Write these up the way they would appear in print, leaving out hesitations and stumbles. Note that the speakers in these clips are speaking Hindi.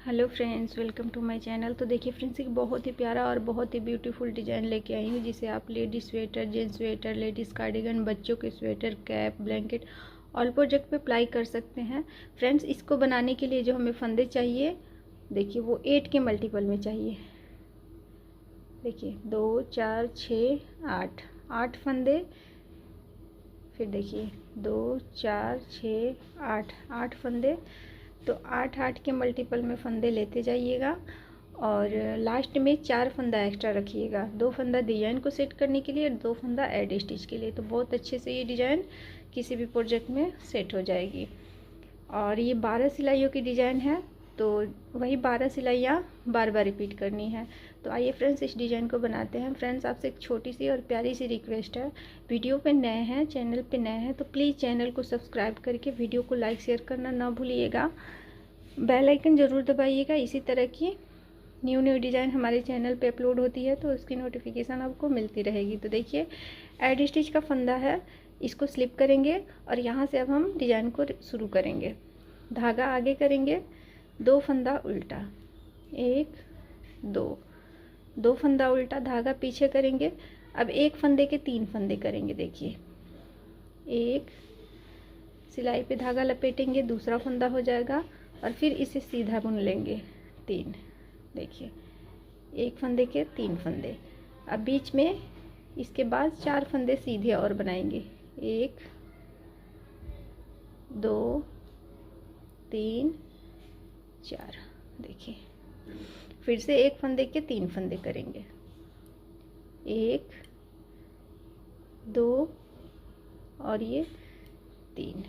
Hello friends, welcome to my channel. तो देखिए फ्रेंड्स, एक बहुत ही प्यारा और बहुत ही ब्यूटीफुल डिज़ाइन लेके आई हूँ, जिसे आप ladies sweater, gents sweater, ladies cardigan, बच्चों के sweater, cap, blanket all project पे अप्लाई कर सकते हैं। फ्रेंड्स, इसको बनाने के लिए जो हमें फंदे चाहिए, देखिए वो 8 के मल्टीपल में चाहिए। देखिए 2, 4, 6, 8 फंदे। फिर देखिए 2, 4, 6, 8 फंदे। तो 8 के मल्टीपल में फंदे लेते जाइएगा और लास्ट में 4 फंदा एक्स्ट्रा रखिएगा। 2 फंदा डिज़ाइन को सेट करने के लिए और 2 फंदा एड स्टिच के लिए। तो बहुत अच्छे से ये डिज़ाइन किसी भी प्रोजेक्ट में सेट हो जाएगी। और ये 12 सिलाइयों की डिज़ाइन है, तो वही 12 सिलाइयाँ बार बार रिपीट करनी है। तो आइए फ्रेंड्स, इस डिज़ाइन को बनाते हैं। फ्रेंड्स, आपसे एक छोटी सी और प्यारी सी रिक्वेस्ट है, वीडियो पे नए हैं, चैनल पे नए हैं तो प्लीज़ चैनल को सब्सक्राइब करके वीडियो को लाइक शेयर करना ना भूलिएगा। बेल आइकन ज़रूर दबाइएगा। इसी तरह की न्यू डिज़ाइन हमारे चैनल पे अपलोड होती है तो उसकी नोटिफिकेशन आपको मिलती रहेगी। तो देखिए एड स्टिच का फंदा है, इसको स्लिप करेंगे और यहाँ से अब हम डिज़ाइन को शुरू करेंगे। धागा आगे करेंगे, 2 फंदा उल्टा, 1 2 फंदा उल्टा, धागा पीछे करेंगे। अब एक फंदे के 3 फंदे करेंगे। देखिए एक सिलाई पे धागा लपेटेंगे, दूसरा फंदा हो जाएगा और फिर इसे सीधा बुन लेंगे 3। देखिए एक फंदे के 3 फंदे। अब बीच में इसके बाद 4 फंदे सीधे और बनाएंगे, 1 2 3 4। देखिए फिर से एक फंदे के 3 फंदे करेंगे, 1 2 और ये 3।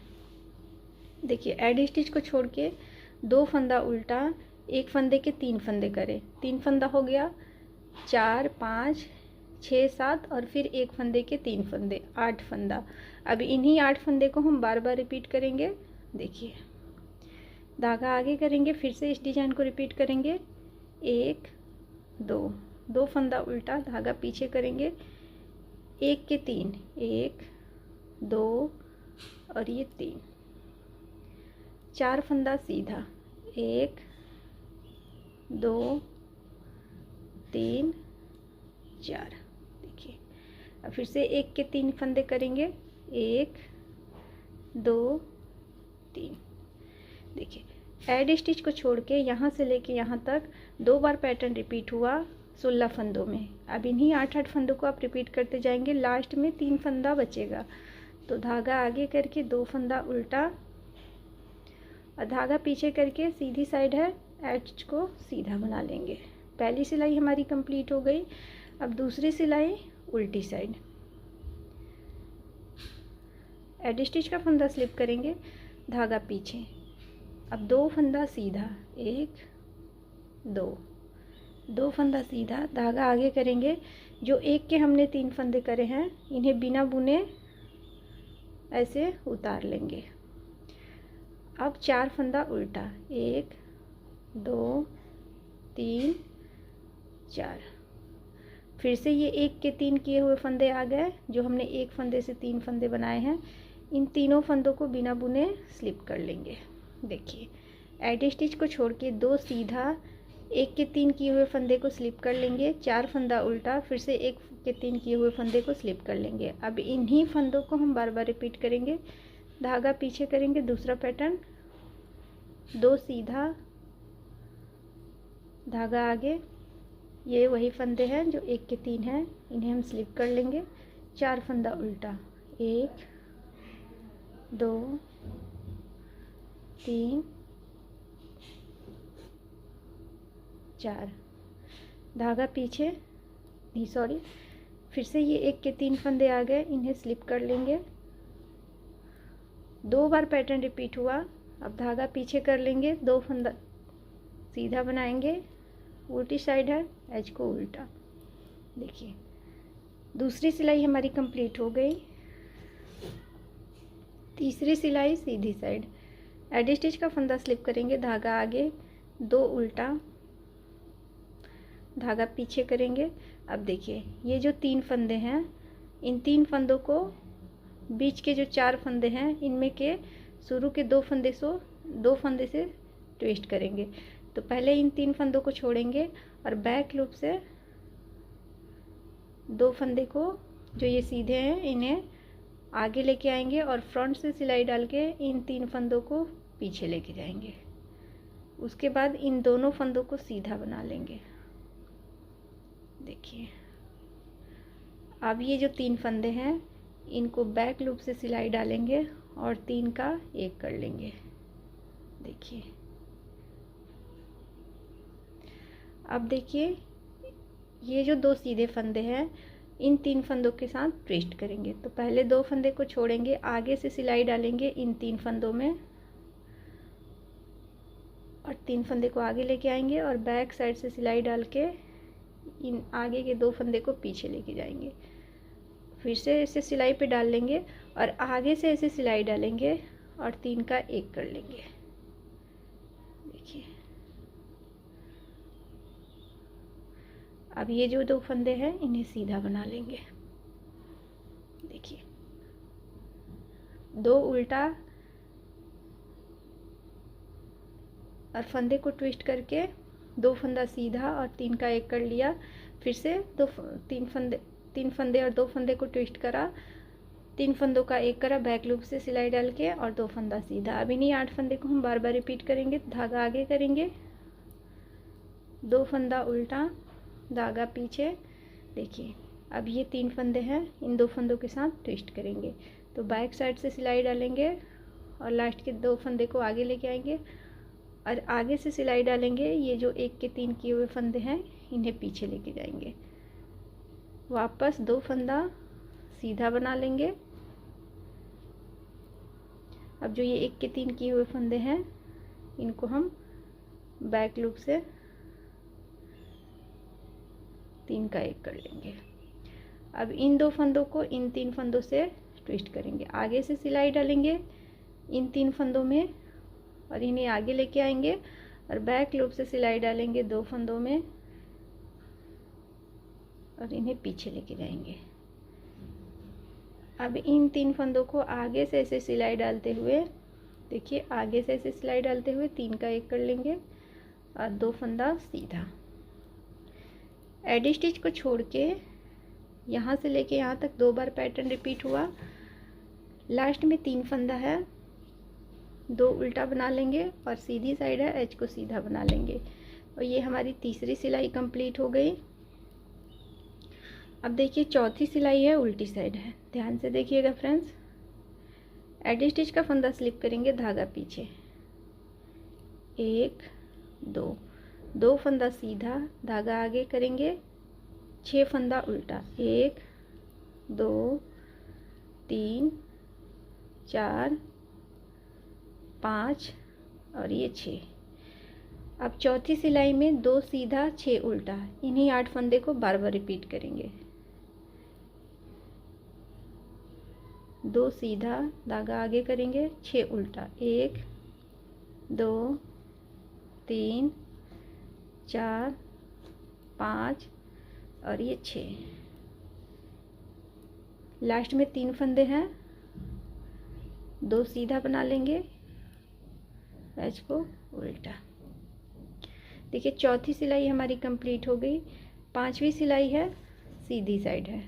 देखिए एड स्टिच को छोड़ के 2 फंदा उल्टा, एक फंदे के 3 फंदे करें, 3 फंदा हो गया, 4 5 6 7 और फिर एक फंदे के 3 फंदे, 8 फंदा। अब इन्हीं 8 फंदे को हम बार बार रिपीट करेंगे। देखिए धागा आगे करेंगे, फिर से इस डिजाइन को रिपीट करेंगे, 1 2 फंदा उल्टा, धागा पीछे करेंगे, 1 के 3, 1 2 और ये 3, 4 फंदा सीधा, 1 2 3 4। देखिए अब फिर से 1 के 3 फंदे करेंगे, 1 2 3। देखिए एड स्टिच को छोड़ के यहाँ से लेके यहाँ तक 2 बार पैटर्न रिपीट हुआ 16 फंदों में। अब इन्हीं 8 फंदों को आप रिपीट करते जाएंगे, लास्ट में 3 फंदा बचेगा। तो धागा आगे करके 2 फंदा उल्टा और धागा पीछे करके सीधी साइड है, एज को सीधा बना लेंगे। पहली सिलाई हमारी कंप्लीट हो गई। अब दूसरी सिलाई उल्टी साइड, एड स्टिच का फंदा स्लिप करेंगे, धागा पीछे। अब 2 फंदा सीधा, 1 2 फंदा सीधा, धागा आगे करेंगे। जो एक के हमने 3 फंदे करे हैं, इन्हें बिना बुने ऐसे उतार लेंगे। अब 4 फंदा उल्टा, 1 2 3 4। फिर से ये 1 के 3 किए हुए फंदे आ गए, जो हमने एक फंदे से 3 फंदे बनाए हैं। इन तीनों फंदों को बिना बुने स्लिप कर लेंगे। देखिए एड स्टिच को छोड़ के 2 सीधा, 1 के 3 किए हुए फंदे को स्लिप कर लेंगे, 4 फंदा उल्टा, फिर से 1 के 3 किए हुए फंदे को स्लिप कर लेंगे। अब इन्हीं फंदों को हम बार बार रिपीट करेंगे। धागा पीछे करेंगे, दूसरा पैटर्न, 2 सीधा, धागा आगे। ये वही फंदे हैं जो 1 के 3 हैं, इन्हें हम स्लिप कर लेंगे, 4 फंदा उल्टा, 1 2 3 4। धागा पीछे, नहीं सॉरी, फिर से ये 1 के 3 फंदे आ गए, इन्हें स्लिप कर लेंगे। 2 बार पैटर्न रिपीट हुआ। अब धागा पीछे कर लेंगे, 2 फंदा सीधा बनाएंगे, उल्टी साइड है, एज को उल्टा। देखिए दूसरी सिलाई हमारी कंप्लीट हो गई। तीसरी सिलाई सीधी साइड, एड स्टिच का फंदा स्लिप करेंगे, धागा आगे, 2 उल्टा, धागा पीछे करेंगे। अब देखिए ये जो 3 फंदे हैं, इन 3 फंदों को बीच के जो 4 फंदे हैं, इनमें के शुरू के 2 फंदे से ट्विस्ट करेंगे। तो पहले इन 3 फंदों को छोड़ेंगे और बैक लूप से 2 फंदे को जो ये सीधे हैं इन्हें आगे लेके आएंगे और फ्रंट से सिलाई डाल के इन 3 फंदों को पीछे लेके जाएंगे। उसके बाद इन दोनों फंदों को सीधा बना लेंगे। देखिए अब ये जो 3 फंदे हैं इनको बैक लूप से सिलाई डालेंगे और 3 का 1 कर लेंगे। देखिए अब देखिए ये जो 2 सीधे फंदे हैं इन 3 फंदों के साथ ट्विस्ट करेंगे। तो पहले 2 फंदे को छोड़ेंगे, आगे से सिलाई डालेंगे इन 3 फंदों में और 3 फंदे को आगे लेके आएंगे और बैक साइड से सिलाई डाल के इन आगे के 2 फंदे को पीछे लेके जाएंगे। फिर से इसे सिलाई पे डाल लेंगे और आगे से ऐसे सिलाई डालेंगे और 3 का 1 कर लेंगे। देखिए अब ये जो 2 फंदे हैं इन्हें सीधा बना लेंगे। देखिए 2 उल्टा और फंदे को ट्विस्ट करके 2 फंदा सीधा और 3 का 1 कर लिया। फिर से 3 फंदे और 2 फंदे को ट्विस्ट करा, 3 फंदों का 1 करा, बैक लूप से सिलाई डाल के और 2 फंदा सीधा। अब इन्हीं 8 फंदे को हम बार बार रिपीट करेंगे। धागा आगे करेंगे, 2 फंदा उल्टा, धागा पीछे। देखिए अब ये 3 फंदे हैं, इन 2 फंदों के साथ ट्विस्ट करेंगे। तो बैक साइड से सिलाई डालेंगे और लास्ट के 2 फंदे को आगे लेके आएंगे और आगे से सिलाई डालेंगे। ये जो 1 के 3 किए हुए फंदे हैं इन्हें पीछे लेके जाएंगे। वापस 2 फंदा सीधा बना लेंगे। अब जो ये 1 के 3 किए हुए फंदे हैं इनको हम बैक लूप से 3 का 1 कर लेंगे। अब इन 2 फंदों को इन 3 फंदों से ट्विस्ट करेंगे, आगे से सिलाई डालेंगे इन 3 फंदों में और इन्हें आगे लेके आएंगे और बैक लूप से सिलाई डालेंगे 2 फंदों में और इन्हें पीछे लेके जाएंगे। अब इन 3 फंदों को आगे से ऐसे सिलाई डालते हुए, देखिए आगे से ऐसे सिलाई डालते हुए 3 का 1 कर लेंगे और 2 फंदा सीधा। एडी स्टिच को छोड़ के यहाँ से लेके यहाँ तक 2 बार पैटर्न रिपीट हुआ। लास्ट में 3 फंदा है, 2 उल्टा बना लेंगे और सीधी साइड है एज को सीधा बना लेंगे और ये हमारी तीसरी सिलाई कंप्लीट हो गई। अब देखिए चौथी सिलाई है, उल्टी साइड है। ध्यान से देखिएगा फ्रेंड्स। एडी स्टिच का फंदा स्लिप करेंगे, धागा पीछे, 1 2 फंदा सीधा, धागा आगे करेंगे, 6 फंदा उल्टा, 1 2 3 4 5 और ये 6। अब चौथी सिलाई में 2 सीधा 6 उल्टा, इन्हीं 8 फंदे को बार बार रिपीट करेंगे। 2 सीधा, धागा आगे करेंगे, 6 उल्टा, 1 2 3 4 5 और ये 6। लास्ट में 3 फंदे हैं, 2 सीधा बना लेंगे, एज को उल्टा। देखिए चौथी सिलाई हमारी कंप्लीट हो गई। 5वीं सिलाई है, सीधी साइड है।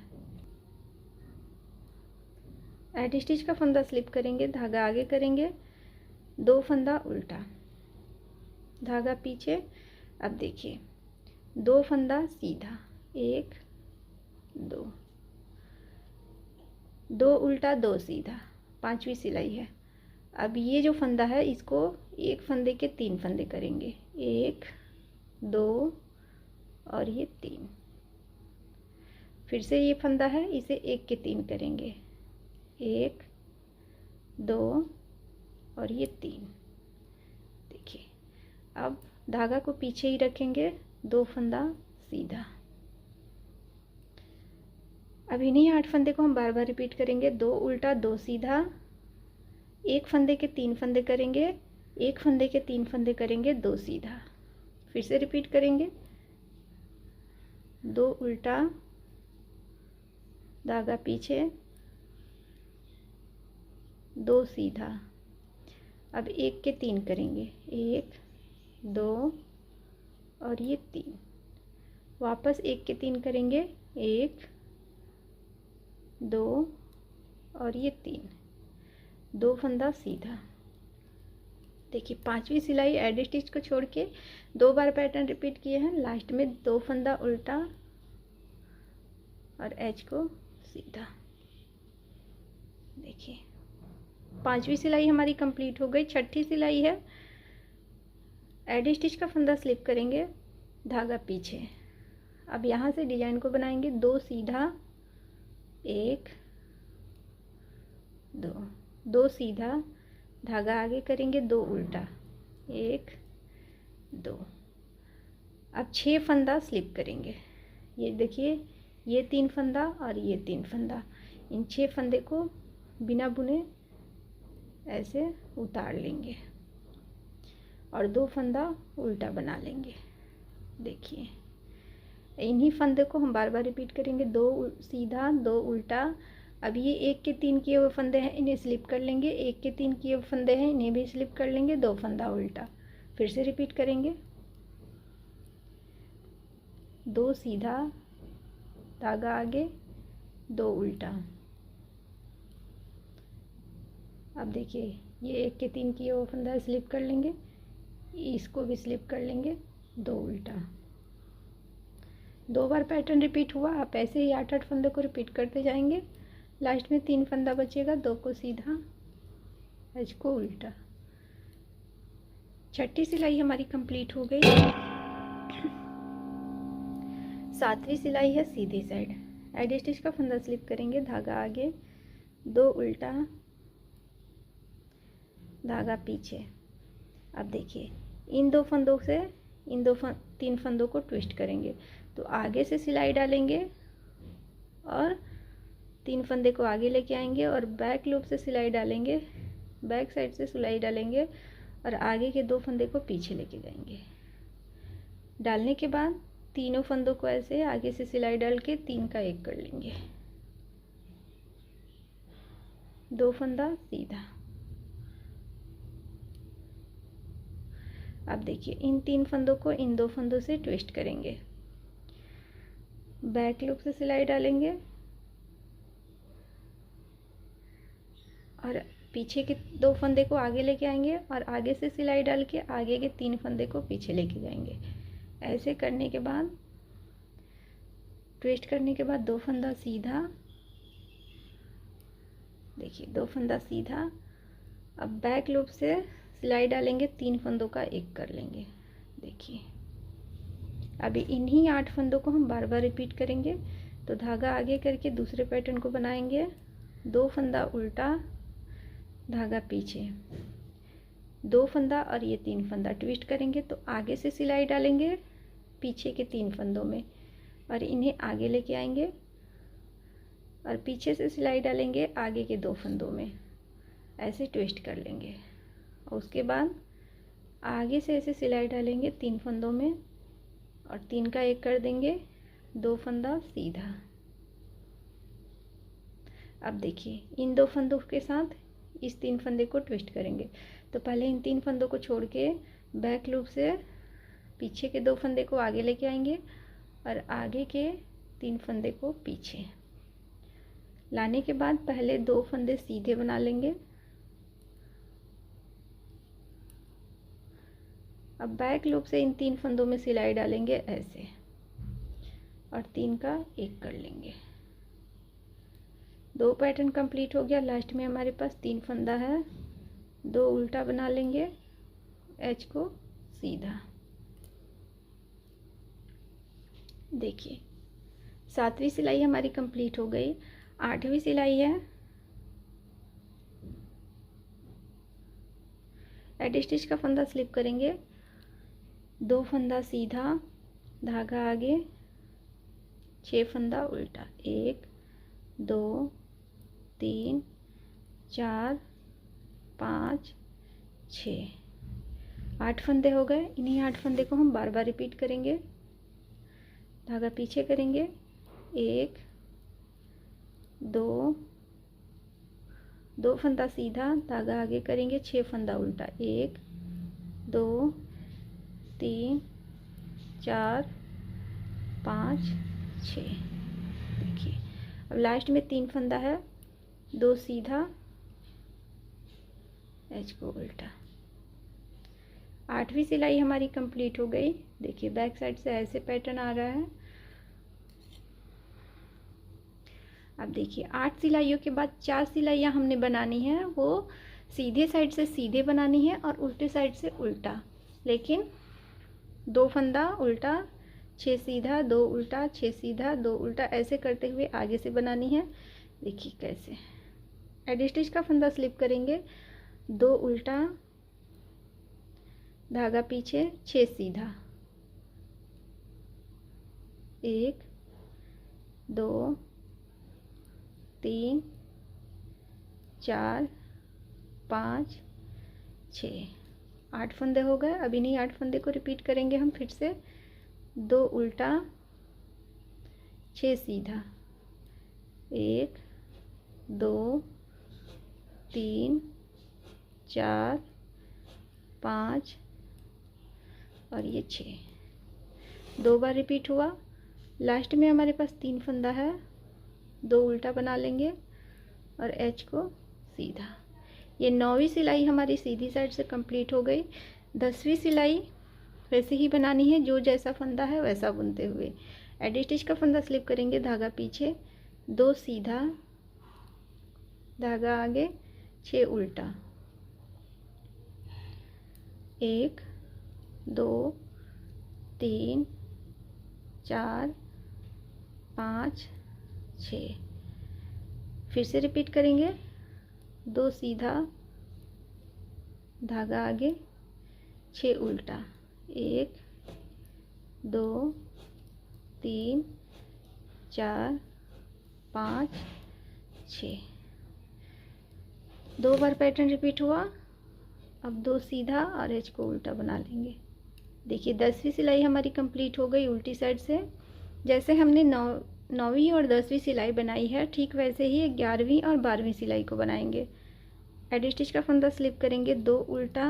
एडी स्टिच का फंदा स्लिप करेंगे, धागा आगे करेंगे, 2 फंदा उल्टा, धागा पीछे। अब देखिए 2 फंदा सीधा, 1 2 उल्टा, 2 सीधा, 5वीं सिलाई है। अब ये जो फंदा है इसको एक फंदे के 3 फंदे करेंगे, 1 2 और ये 3। फिर से ये फंदा है, इसे 1 के 3 करेंगे, 1 2 और ये 3। देखिए अब धागा को पीछे ही रखेंगे, 2 फंदा सीधा। अब इन्हीं 8 फंदे को हम बार बार रिपीट करेंगे। 2 उल्टा, 2 सीधा, 1 फंदे के 3 फंदे करेंगे, 1 फंदे के 3 फंदे करेंगे, 2 सीधा। फिर से रिपीट करेंगे, 2 उल्टा, धागा पीछे, 2 सीधा। अब 1 के 3 करेंगे, 1 2 और ये 3, वापस 1 के 3 करेंगे, 1 2 और ये 3, 2 फंदा सीधा। देखिए 5वीं सिलाई एडी स्टिच को छोड़ के 2 बार पैटर्न रिपीट किए हैं, लास्ट में 2 फंदा उल्टा और एच को सीधा। देखिए 5वीं सिलाई हमारी कंप्लीट हो गई। 6ठी सिलाई है, एडी स्टिच का फंदा स्लिप करेंगे, धागा पीछे। अब यहाँ से डिजाइन को बनाएंगे, 2 सीधा 1 2, 2 सीधा, धागा आगे करेंगे, 2 उल्टा 1 2। अब 6 फंदा स्लिप करेंगे। ये देखिए ये 3 फंदा और ये 3 फंदा, इन 6 फंदे को बिना बुने ऐसे उतार लेंगे और 2 फंदा उल्टा बना लेंगे। देखिए इन्हीं फंदे को हम बार बार रिपीट करेंगे, 2 सीधा 2 उल्टा। अब ये 1 के 3 किए हुए फंदे हैं, इन्हें स्लिप कर लेंगे, 1 के 3 किए हुए फंदे हैं, इन्हें भी स्लिप कर लेंगे, 2 फंदा उल्टा। फिर से रिपीट करेंगे, 2 सीधा, धागा आगे, 2 उल्टा। अब देखिए ये 1 के 3 किए हुए फंदा स्लिप कर लेंगे, इसको भी स्लिप कर लेंगे, 2 उल्टा। 2 बार पैटर्न रिपीट हुआ। आप ऐसे ही 8-8 फंदे को रिपीट करते जाएंगे, लास्ट में 3 फंदा बचेगा, 2 को सीधा, एच को उल्टा। 6ठी सिलाई हमारी कंप्लीट हो गई। 7वीं सिलाई है सीधी साइड, एडी स्टिच का फंदा स्लिप करेंगे, धागा आगे, 2 उल्टा, धागा पीछे। अब देखिए इन 2 फंदों से इन 3 फंदों को ट्विस्ट करेंगे, तो आगे से सिलाई डालेंगे और 3 फंदे को आगे लेके आएंगे और बैक लूप से सिलाई डालेंगे, बैक साइड से सिलाई डालेंगे और आगे के 2 फंदे को पीछे लेके जाएंगे। डालने के बाद तीनों फंदों को ऐसे आगे से सिलाई डाल के 3 का 1 कर लेंगे, 2 फंदा सीधा। अब देखिए इन 3 फंदों को इन 2 फंदों से ट्विस्ट करेंगे, बैक लूप से सिलाई डालेंगे और पीछे के 2 फंदे को आगे लेके आएंगे और आगे से सिलाई डाल के आगे के 3 फंदे को पीछे लेके जाएंगे। ऐसे करने के बाद ट्विस्ट करने के बाद 2 फंदा सीधा, देखिए 2 फंदा सीधा। अब बैक लूप से सिलाई डालेंगे, 3 फंदों का 1 कर लेंगे। देखिए अभी इन्हीं 8 फंदों को हम बार बार रिपीट करेंगे, तो धागा आगे करके दूसरे पैटर्न को बनाएंगे, 2 फंदा उल्टा, धागा पीछे, 2 फंदा और ये 3 फंदा ट्विस्ट करेंगे, तो आगे से सिलाई डालेंगे पीछे के 3 फंदों में और इन्हें आगे लेके आएंगे और पीछे से सिलाई डालेंगे आगे के 2 फंदों में, ऐसे ट्विस्ट कर लेंगे। और उसके बाद आगे से ऐसे सिलाई डालेंगे 3 फंदों में और 3 का 1 कर देंगे, 2 फंदा सीधा। अब देखिए इन 2 फंदों के साथ इस 3 फंदे को ट्विस्ट करेंगे, तो पहले इन 3 फंदों को छोड़ के बैक लूप से पीछे के 2 फंदे को आगे लेके आएंगे और आगे के 3 फंदे को पीछे लाने के बाद पहले 2 फंदे सीधे बना लेंगे। अब बैक लूप से इन 3 फंदों में सिलाई डालेंगे ऐसे और 3 का 1 कर लेंगे। 2 पैटर्न कंप्लीट हो गया। लास्ट में हमारे पास 3 फंदा है, 2 उल्टा बना लेंगे, एच को सीधा। देखिए 7वीं सिलाई हमारी कंप्लीट हो गई। 8वीं सिलाई है, एडी स्टिच का फंदा स्लिप करेंगे, 2 फंदा सीधा, धागा आगे, 6 फंदा उल्टा, 1 2 3 4 5 6, 8 फंदे हो गए। इन्हीं 8 फंदे को हम बार बार रिपीट करेंगे, धागा पीछे करेंगे, 1 2 2 फंदा सीधा, धागा आगे करेंगे, 6 फंदा उल्टा, 1 2 3 4 5 6। देखिए अब लास्ट में 3 फंदा है, 2 सीधा, एच को उल्टा। 8वीं सिलाई हमारी कंप्लीट हो गई। देखिए बैक साइड से ऐसे पैटर्न आ रहा है। अब देखिए 8 सिलाइयों के बाद 4 सिलाइयाँ हमने बनानी है, वो सीधे साइड से सीधे बनानी है और उल्टे साइड से उल्टा। लेकिन 2 फंदा उल्टा, 6 सीधा, 2 उल्टा, 6 सीधा, 2 उल्टा, ऐसे करते हुए आगे से बनानी है। देखिए कैसे एडी स्टिच का फंदा स्लिप करेंगे, 2 उल्टा, धागा पीछे, 6 सीधा, 1 2 3 4 5 6, 8 फंदे हो गए। अब इन्हीं 8 फंदे को रिपीट करेंगे हम फिर से। 2 उल्टा, 6 सीधा, 1 2 3 4 5 और ये 6, 2 बार रिपीट हुआ। लास्ट में हमारे पास 3 फंदा है, 2 उल्टा बना लेंगे और एच को सीधा। ये 9वीं सिलाई हमारी सीधी साइड से कंप्लीट हो गई। 10वीं सिलाई वैसे ही बनानी है, जो जैसा फंदा है वैसा बुनते हुए। एडी स्टिच का फंदा स्लिप करेंगे, धागा पीछे, 2 सीधा, धागा आगे, 6 उल्टा, 1 2 3 4 5 6। फिर से रिपीट करेंगे, 2 सीधा, धागा आगे, 6 उल्टा, 1 2 3 4 5 6, 2 बार पैटर्न रिपीट हुआ। अब 2 सीधा और एच को उल्टा बना लेंगे। देखिए 10वीं सिलाई हमारी कंप्लीट हो गई उल्टी साइड से। जैसे हमने 9वीं और 10वीं सिलाई बनाई है, ठीक वैसे ही 11वीं और 12वीं सिलाई को बनाएंगे। एडी स्टिच का फंदा स्लिप करेंगे, 2 उल्टा,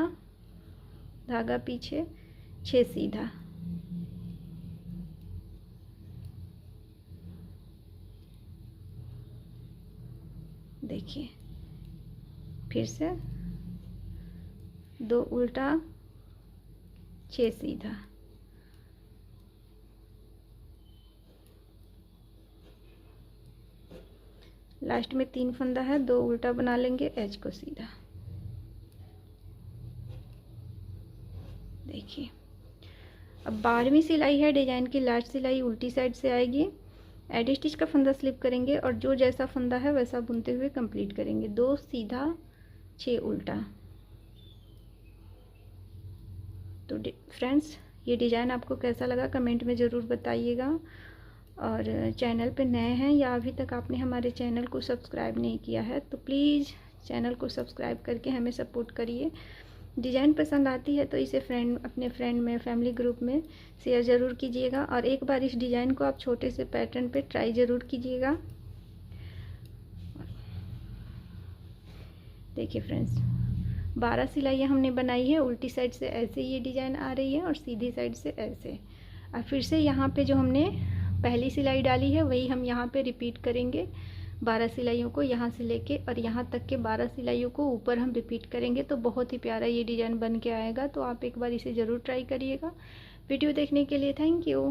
धागा पीछे, 6 सीधा, देखिए फिर से 2 उल्टा, 6 सीधा, लास्ट में 3 फंदा है, 2 उल्टा बना लेंगे, एच को सीधा। देखिए अब 12वीं सिलाई है, डिजाइन की लास्ट सिलाई उल्टी साइड से आएगी। एडी स्टिच का फंदा स्लिप करेंगे और जो जैसा फंदा है वैसा बुनते हुए कंप्लीट करेंगे। 2 सीधा, 6 उल्टा। तो फ्रेंड्स ये डिज़ाइन आपको कैसा लगा कमेंट में ज़रूर बताइएगा। और चैनल पे नए हैं या अभी तक आपने हमारे चैनल को सब्सक्राइब नहीं किया है तो प्लीज़ चैनल को सब्सक्राइब करके हमें सपोर्ट करिए। डिज़ाइन पसंद आती है तो इसे अपने फ्रेंड में, फैमिली ग्रुप में शेयर ज़रूर कीजिएगा। और एक बार इस डिज़ाइन को आप छोटे से पैटर्न पे ट्राई ज़रूर कीजिएगा। देखिए फ्रेंड्स 12 सिलाइयाँ हमने बनाई है। उल्टी साइड से ऐसे ये डिज़ाइन आ रही है और सीधी साइड से ऐसे। अब फिर से यहाँ पे जो हमने पहली सिलाई डाली है वही हम यहाँ पे रिपीट करेंगे। 12 सिलाइयों को यहाँ से लेके और यहाँ तक के 12 सिलाइयों को ऊपर हम रिपीट करेंगे तो बहुत ही प्यारा ये डिज़ाइन बन के आएगा। तो आप एक बार इसे ज़रूर ट्राई करिएगा। वीडियो देखने के लिए थैंक यू।